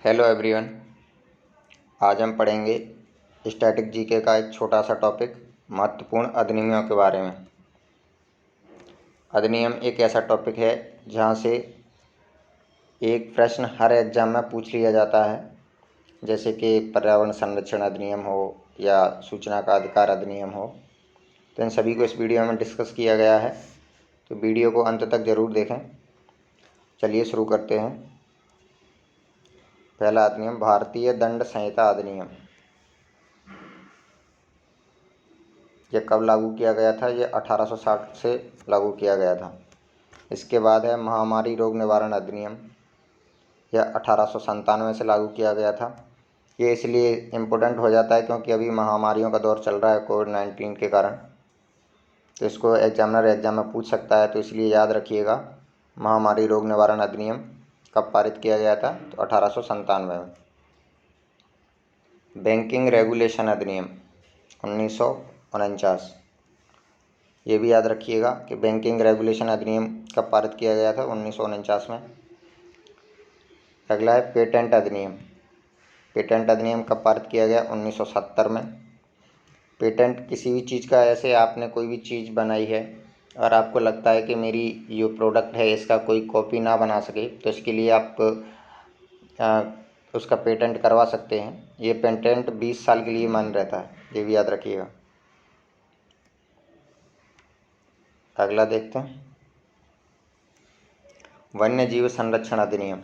Hello everyone. आज हम पढ़ेंगे स्टैटिक जीके का एक छोटा सा टॉपिक महत्वपूर्ण अधिनियमों के बारे में। अधिनियम एक ऐसा टॉपिक है जहां से एक प्रश्न हर एग्जाम में पूछ लिया जाता है, जैसे कि पर्यावरण संरक्षण अधिनियम हो या सूचना का अधिकार अधिनियम हो। तो इन सभी को इस वीडियो में डिस्कस किया गया है, तो वीडियो को अंत तक ज़रूर देखें। चलिए शुरू करते हैं। पहला अधिनियम भारतीय दंड संहिता अधिनियम। यह कब लागू किया गया था? यह 1860 से लागू किया गया था। इसके बाद है महामारी रोग निवारण अधिनियम। यह 1897 से लागू किया गया था। ये इसलिए इम्पोर्टेंट हो जाता है क्योंकि अभी महामारियों का दौर चल रहा है कोविड-19 के कारण, तो इसको एग्जामिनर एग्जाम में पूछ सकता है, तो इसलिए याद रखिएगा। महामारी रोग निवारण अधिनियम कब पारित किया गया था? तो 1897 में। बैंकिंग रेगुलेशन अधिनियम 1949। ये भी याद रखिएगा कि बैंकिंग रेगुलेशन अधिनियम कब पारित किया गया था? 1949 में। अगला है पेटेंट अधिनियम। पेटेंट अधिनियम कब पारित किया गया? 1970 में। पेटेंट किसी भी चीज़ का, ऐसे आपने कोई भी चीज़ बनाई है और आपको लगता है कि मेरी जो प्रोडक्ट है इसका कोई कॉपी ना बना सके, तो इसके लिए आप उसका पेटेंट करवा सकते हैं। ये पेटेंट 20 साल के लिए मान्य रहता है, ये भी याद रखिएगा। अगला देखते हैं वन्य जीव संरक्षण अधिनियम।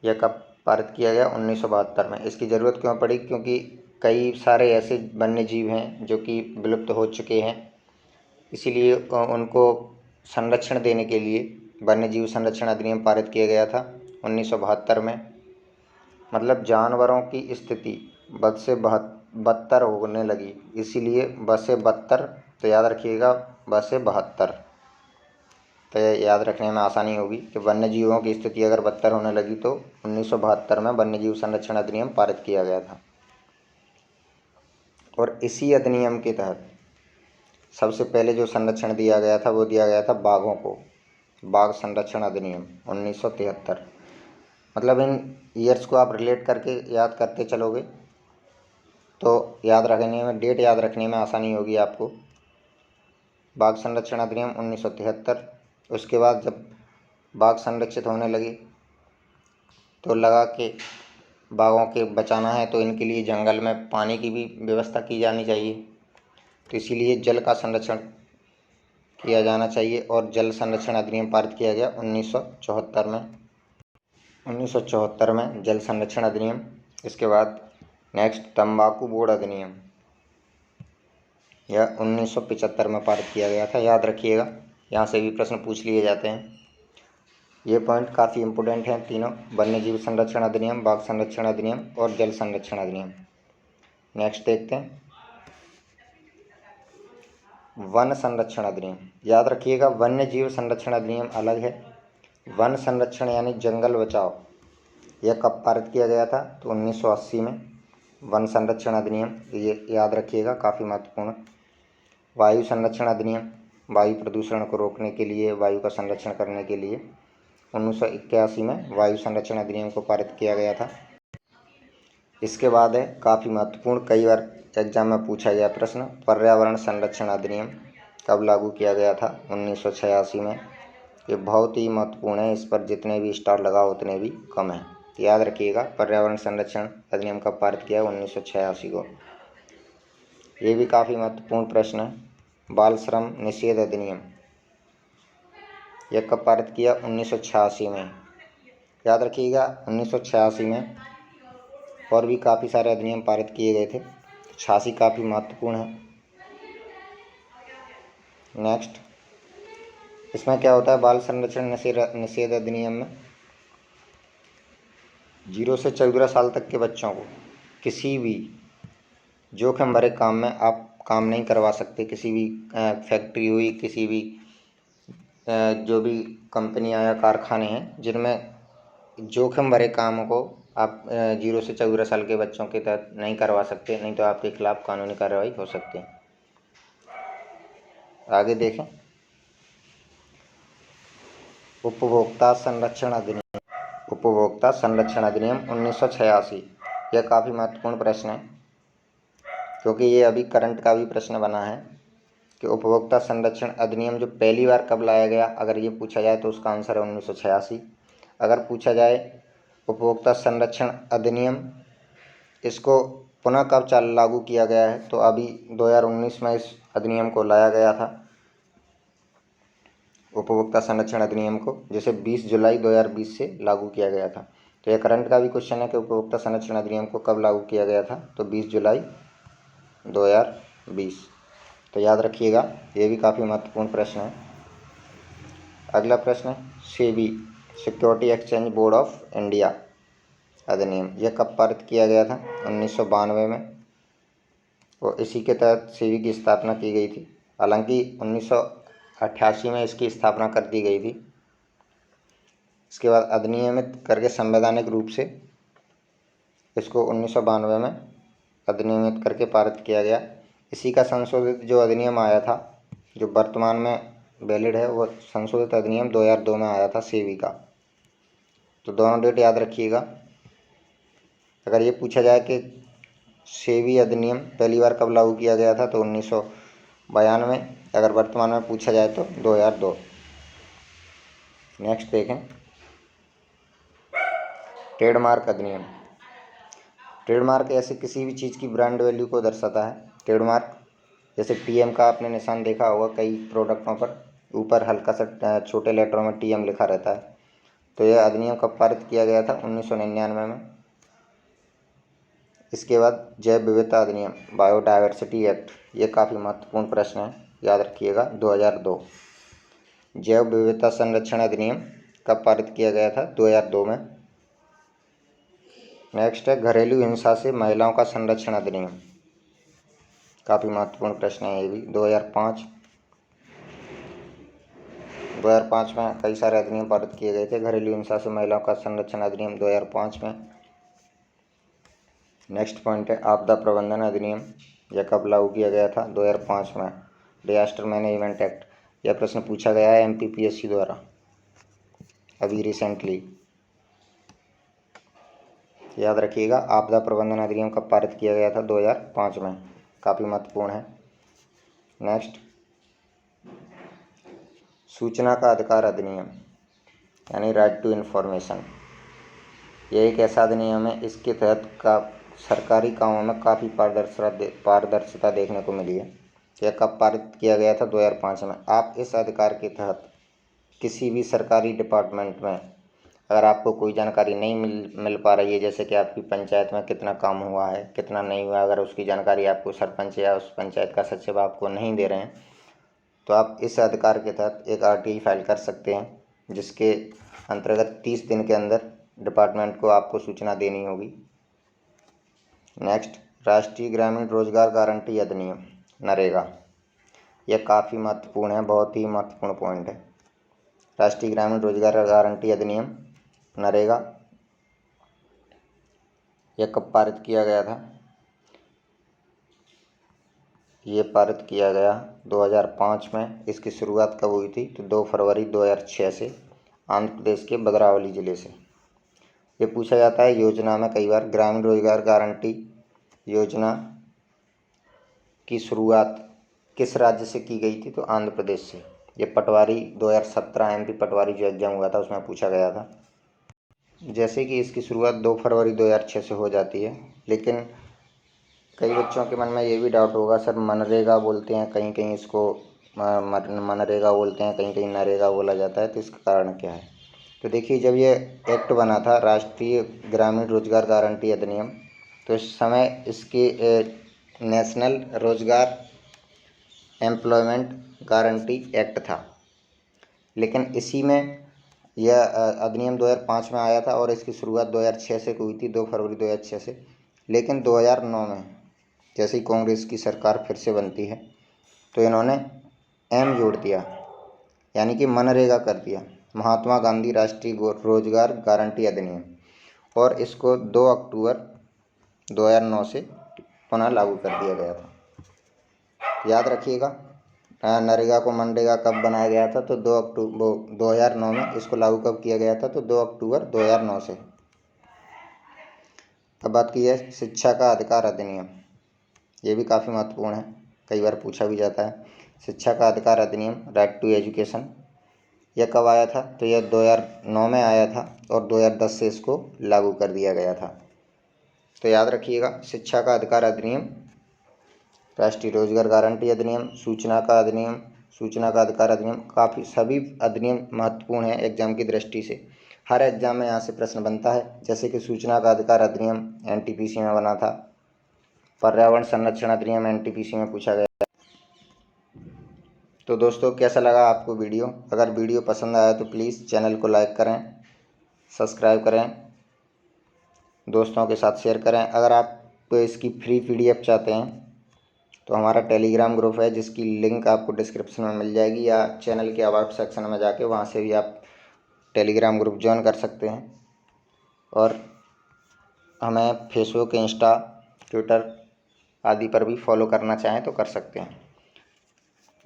यह कब पारित किया गया? 1972 में। इसकी ज़रूरत क्यों पड़ी? क्योंकि कई सारे ऐसे वन्य जीव हैं जो कि विलुप्त हो चुके हैं, इसीलिए उनको संरक्षण देने के लिए वन्य जीव संरक्षण अधिनियम पारित किया गया था 1972 में। मतलब जानवरों की स्थिति बद से बदतर होने लगी, इसीलिए बद से बदतर, तो याद रखिएगा बद से 72। तो याद रखने में आसानी होगी कि वन्य जीवों की स्थिति अगर बदतर होने लगी तो 1972 में वन्य जीव संरक्षण अधिनियम पारित किया गया था। और इसी अधिनियम के तहत सबसे पहले जो संरक्षण दिया गया था वो दिया गया था बाघों को। बाघ संरक्षण अधिनियम 1973। मतलब इन ईयर्स को आप रिलेट करके याद करते चलोगे तो याद रखने में, डेट याद रखने में आसानी होगी आपको। बाघ संरक्षण अधिनियम 1973। उसके बाद जब बाघ संरक्षित होने लगे तो लगा कि बाघों के बचाना है तो इनके लिए जंगल में पानी की भी व्यवस्था की जानी चाहिए, तो इसीलिए जल का संरक्षण किया जाना चाहिए और जल संरक्षण अधिनियम पारित किया गया 1974 में। 1974 में जल संरक्षण अधिनियम। इसके बाद नेक्स्ट तंबाकू बोर्ड अधिनियम। यह 1975 में पारित किया गया था। याद रखिएगा, यहाँ से भी प्रश्न पूछ लिए जाते हैं। ये पॉइंट काफ़ी इम्पोर्टेंट हैं तीनों: वन्य जीव संरक्षण अधिनियम, बाघ संरक्षण अधिनियम और जल संरक्षण अधिनियम। नेक्स्ट देखते हैं वन संरक्षण अधिनियम। याद रखिएगा, वन्य जीव संरक्षण अधिनियम अलग है, वन संरक्षण यानी जंगल बचाओ यह कब पारित किया गया था? तो 1980 में वन संरक्षण अधिनियम, ये याद रखिएगा, काफ़ी महत्वपूर्ण। वायु संरक्षण अधिनियम, वायु प्रदूषण को रोकने के लिए, वायु का संरक्षण करने के लिए 1981 में वायु संरक्षण अधिनियम को पारित किया गया था। इसके बाद है काफ़ी महत्वपूर्ण, कई बार एग्जाम में पूछा गया प्रश्न, पर्यावरण संरक्षण अधिनियम कब लागू किया गया था? 1986 में। ये बहुत ही महत्वपूर्ण है, इस पर जितने भी स्टार लगा उतने भी कम हैं, तो याद रखिएगा पर्यावरण संरक्षण अधिनियम कब पारित किया? 1986 को। ये भी काफ़ी महत्वपूर्ण प्रश्न है। बाल श्रम निषेध अधिनियम, यह कब पारित किया? 1986 में। याद रखिएगा 1986 में और भी काफ़ी सारे अधिनियम पारित किए गए थे, 86 काफ़ी महत्वपूर्ण है। नेक्स्ट, इसमें क्या होता है? बाल संरक्षण निषेध अधिनियम में 0 से 14 साल तक के बच्चों को किसी भी जोखिम भरे काम में आप काम नहीं करवा सकते। किसी भी फैक्ट्री हुई, किसी भी जो भी कंपनियां या कारखाने हैं जिनमें जोखिम भरे कामों को आप 0 से 14 साल के बच्चों के तहत नहीं करवा सकते, नहीं तो आपके खिलाफ कानूनी कार्रवाई हो सकती है। आगे देखें उपभोक्ता संरक्षण अधिनियम। उपभोक्ता संरक्षण अधिनियम 1986। यह काफ़ी महत्वपूर्ण प्रश्न है क्योंकि ये अभी करंट का भी प्रश्न बना है कि उपभोक्ता संरक्षण अधिनियम जो पहली बार कब लाया गया, अगर ये पूछा जाए तो उसका आंसर है 1986। अगर पूछा जाए उपभोक्ता संरक्षण अधिनियम इसको पुनः कब लागू किया गया है, तो अभी 2019 में इस अधिनियम को लाया गया था, उपभोक्ता संरक्षण अधिनियम को, जिसे 20 जुलाई 2020 से लागू किया गया था। तो यह करंट का भी क्वेश्चन है कि उपभोक्ता संरक्षण अधिनियम को कब लागू किया गया था, तो 20 जुलाई 2020। तो याद रखिएगा, ये भी काफ़ी महत्वपूर्ण प्रश्न है। अगला प्रश्न है SEBI security exchange board of India अधिनियम, यह कब पारित किया गया था, 1992 में, और इसी के तहत सेबी की स्थापना की गई थी। हालांकि 1988 में इसकी स्थापना कर दी गई थी। इसके बाद अधिनियमित करके संवैधानिक रूप से इसको 1992 में अधिनियमित करके पारित किया गया। इसी का संशोधित जो अधिनियम आया था, जो वर्तमान में वैलिड है, वो संशोधित अधिनियम 2002 में आया था सेबी का। तो दोनों डेट याद रखिएगा। अगर ये पूछा जाए कि सेबी अधिनियम पहली बार कब लागू किया गया था, तो 1992। अगर वर्तमान में पूछा जाए तो 2002। नेक्स्ट देखें ट्रेडमार्क अधिनियम। ट्रेडमार्क ऐसे किसी भी चीज़ की ब्रांड वैल्यू को दर्शाता है। ट्रेडमार्क जैसे टीएम का आपने निशान देखा होगा, कई प्रोडक्टों पर ऊपर हल्का सा छोटे लेटरों में टीएम लिखा रहता है। तो यह अधिनियम कब पारित किया गया था, 1999 में। इसके बाद जैव विविधता अधिनियम बायोडायवर्सिटी एक्ट, ये काफ़ी महत्वपूर्ण प्रश्न है, याद रखिएगा, 2002। जैव विविधता संरक्षण अधिनियम कब पारित किया गया था, 2002 में। नेक्स्ट है घरेलू हिंसा से महिलाओं का संरक्षण अधिनियम, काफ़ी महत्वपूर्ण प्रश्न है ये भी, 2005। 2005 में कई सारे अधिनियम पारित किए गए थे। घरेलू हिंसा से महिलाओं का संरक्षण अधिनियम 2005 में। नेक्स्ट पॉइंट है आपदा प्रबंधन अधिनियम, यह कब लागू किया गया था, 2005 में। डिजास्टर मैनेजमेंट एक्ट, यह प्रश्न पूछा गया है MPPSC द्वारा अभी रिसेंटली, याद रखिएगा। आपदा प्रबंधन अधिनियम कब पारित किया गया था, 2005 में, काफ़ी महत्वपूर्ण है। नेक्स्ट सूचना का अधिकार अधिनियम यानी राइट टू इन्फॉर्मेशन, यह एक ऐसा अधिनियम है, इसके तहत का सरकारी कामों में काफ़ी पारदर्शिता देखने को मिली है। यह कब पारित किया गया था, 2005 में। आप इस अधिकार के तहत किसी भी सरकारी डिपार्टमेंट में अगर आपको कोई जानकारी नहीं मिल पा रही है, जैसे कि आपकी पंचायत में कितना काम हुआ है, कितना नहीं हुआ, अगर उसकी जानकारी आपको सरपंच या उस पंचायत का सचिव आपको नहीं दे रहे हैं, तो आप इस अधिकार के तहत एक RTI फाइल कर सकते हैं, जिसके अंतर्गत 30 दिन के अंदर डिपार्टमेंट को आपको सूचना देनी होगी। नेक्स्ट राष्ट्रीय ग्रामीण रोजगार गारंटी अधिनियम नरेगा, यह काफ़ी महत्वपूर्ण है, बहुत ही महत्वपूर्ण पॉइंट है। राष्ट्रीय ग्रामीण रोजगार गारंटी अधिनियम नरेगा, यह कब पारित किया गया था, ये पारित किया गया 2005 में। इसकी शुरुआत कब हुई थी, तो 2 फरवरी 2006 से आंध्र प्रदेश के भद्रावली ज़िले से। ये पूछा जाता है योजना में कई बार, ग्रामीण रोजगार गारंटी योजना की शुरुआत किस राज्य से की गई थी, तो आंध्र प्रदेश से। ये पटवारी 2017 MP पटवारी जो एग्ज़ाम हुआ था उसमें पूछा गया था। जैसे कि इसकी शुरुआत 2 फरवरी 2006 से हो जाती है, लेकिन कई बच्चों के मन में ये भी डाउट होगा, सर मनरेगा बोलते हैं, कहीं कहीं इसको मनरेगा बोलते हैं, कहीं कहीं नरेगा बोला जाता है, तो इसका कारण क्या है। तो देखिए, जब ये एक्ट बना था राष्ट्रीय ग्रामीण रोजगार गारंटी अधिनियम, तो इस समय इसकी नेशनल रोजगार एम्प्लॉयमेंट गारंटी एक्ट था, लेकिन इसी में यह अधिनियम 2005 में आया था और इसकी शुरुआत 2006 से हुई थी, 2 फरवरी 2006 से। लेकिन 2009 में जैसे ही कांग्रेस की सरकार फिर से बनती है, तो इन्होंने एम जोड़ दिया, यानी कि मनरेगा कर दिया, महात्मा गांधी राष्ट्रीय रोजगार गारंटी अधिनियम, और इसको 2 अक्टूबर 2009 से पुनः लागू कर दिया गया था। याद रखिएगा, नरेगा को मनरेगा कब बनाया गया था? तो 2 अक्टूबर 2009 में। इसको लागू कब किया गया था? तो 2 अक्टूबर 2009 से। अब बात की है शिक्षा का अधिकार अधिनियम। ये भी काफ़ी महत्वपूर्ण है, कई बार पूछा भी जाता है। शिक्षा का अधिकार अधिनियम, राइट टू एजुकेशन, यह कब आया था? तो यह 2009 में आया था और 2010 से इसको लागू कर दिया गया था। तो याद रखिएगा, शिक्षा का अधिकार अधिनियम, राष्ट्रीय रोजगार गारंटी अधिनियम, सूचना का अधिनियम, सूचना का अधिकार अधिनियम, काफ़ी सभी अधिनियम महत्वपूर्ण हैं एग्जाम की दृष्टि से। हर एग्जाम में यहाँ से प्रश्न बनता है, जैसे कि सूचना का अधिकार अधिनियम एनटीपीसी में बना था, पर्यावरण संरक्षण अधिनियम एनटीपीसी में पूछा गया। तो दोस्तों, कैसा लगा आपको वीडियो? अगर वीडियो पसंद आया तो प्लीज़ चैनल को लाइक करें, सब्सक्राइब करें, दोस्तों के साथ शेयर करें। अगर आप इसकी फ्री पीडीएफ चाहते हैं तो हमारा टेलीग्राम ग्रुप है, जिसकी लिंक आपको डिस्क्रिप्शन में मिल जाएगी, या चैनल के अबाउट सेक्शन में जाके वहाँ से भी आप टेलीग्राम ग्रुप ज्वाइन कर सकते हैं। और हमें फेसबुक, इंस्टा, ट्विटर आदि पर भी फॉलो करना चाहें तो कर सकते हैं,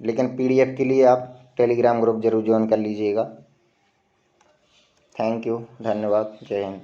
लेकिन पीडीएफ के लिए आप टेलीग्राम ग्रुप जरूर ज्वाइन कर लीजिएगा। थैंक यू, धन्यवाद, जय हिंद।